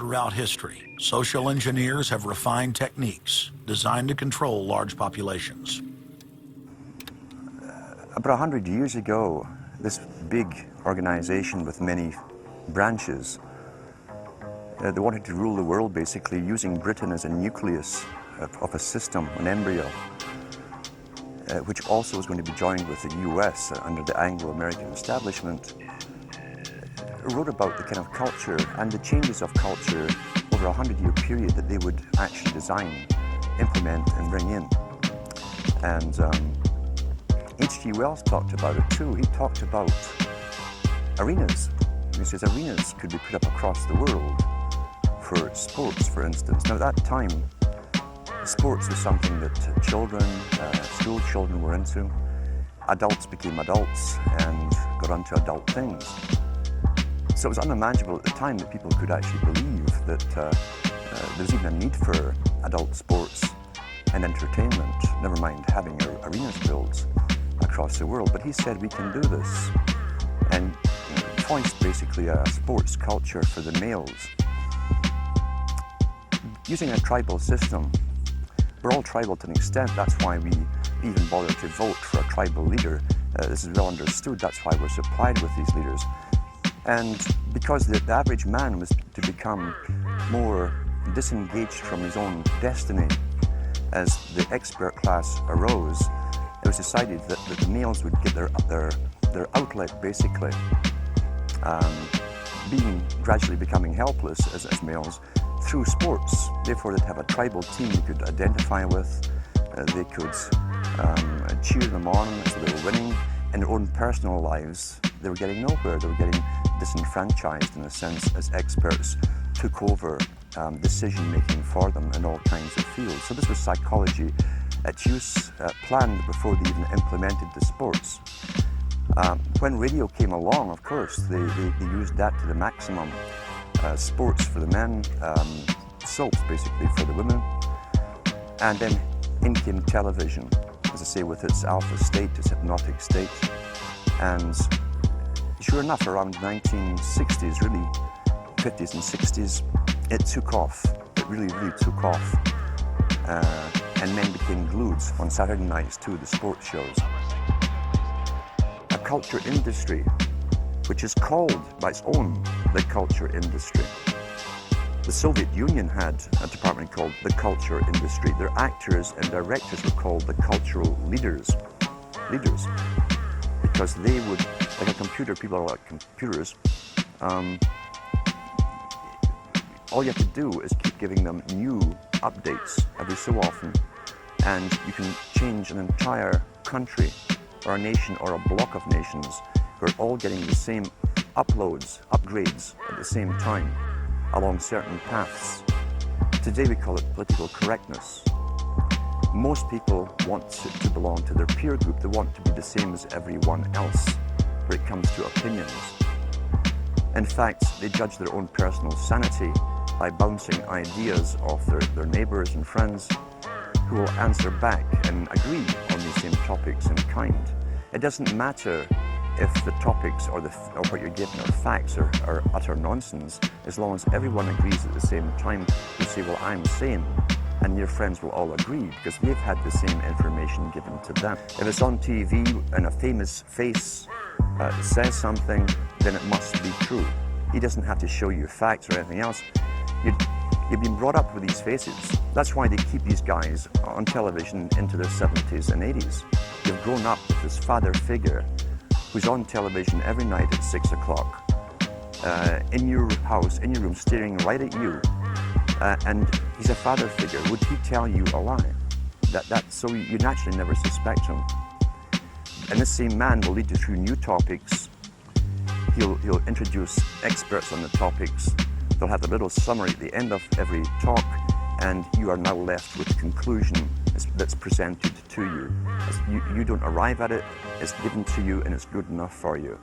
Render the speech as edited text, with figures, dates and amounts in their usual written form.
Throughout history, social engineers have refined techniques designed to control large populations. About 100 years ago, this big organization with many branches, they wanted to rule the world basically using Britain as a nucleus of a system, an embryo, which also was going to be joined with the US under the Anglo-American establishment. Wrote about the kind of culture and the changes of culture over a 100-year period that they would actually design, implement and bring in. And H.G. Wells talked about it too. He talked about arenas. He says arenas could be put up across the world for sports, for instance. Now at that time, sports was something that children, school children were into. Adults became adults and got onto adult things. So it was unimaginable at the time that people could actually believe that there was even a need for adult sports and entertainment, never mind having arenas built across the world. But he said we can do this and voiced basically a sports culture for the males. Using a tribal system, we're all tribal to an extent, that's why we even bother to vote for a tribal leader. This is well understood, that's why we're supplied with these leaders. And because the average man was to become more disengaged from his own destiny as the expert class arose, it was decided that the males would get their outlet basically, gradually becoming helpless as males through sports. Therefore they'd have a tribal team they could identify with, they could cheer them on as they were winning. In their own personal lives, they were getting nowhere. They were getting disenfranchised in a sense as experts took over decision-making for them in all kinds of fields. So this was psychology at use, planned before they even implemented the sports. When radio came along, of course, they used that to the maximum. Sports for the men, soaps basically for the women, and then in came television, as I say, with its alpha state, its hypnotic state. And sure enough, around 1960s, really, 50s and 60s, it took off. It really took off. And men became glued on Saturday nights to the sports shows. A culture industry, which is called by its own the culture industry. The Soviet Union had a department called the culture industry. Their actors and directors were called the cultural leaders, because they would, like a computer, people are like computers, all you have to do is keep giving them new updates every so often, and you can change an entire country or a nation or a block of nations who are all getting the same upgrades at the same time along certain paths. Today we call it political correctness. Most people want to belong to their peer group. They want to be the same as everyone else when it comes to opinions. In fact, they judge their own personal sanity by bouncing ideas off their neighbors and friends who will answer back and agree on these same topics in kind. It doesn't matter if the topics or what you're given are facts or utter nonsense, as long as everyone agrees at the same time. You say, well, I'm sane, and your friends will all agree because they've had the same information given to them. If it's on TV and a famous face says something, then it must be true. He doesn't have to show you facts or anything else. You've been brought up with these faces. That's why they keep these guys on television into their 70s and 80s. You've grown up with this father figure who's on television every night at 6 o'clock, in your house, in your room, staring right at you. And he's a father figure. Would he tell you a lie? So you naturally never suspect him. And this same man will lead you through new topics. He'll introduce experts on the topics. They'll have a little summary at the end of every talk, and you are now left with the conclusion that's presented to you. You don't arrive at it, it's given to you, and it's good enough for you.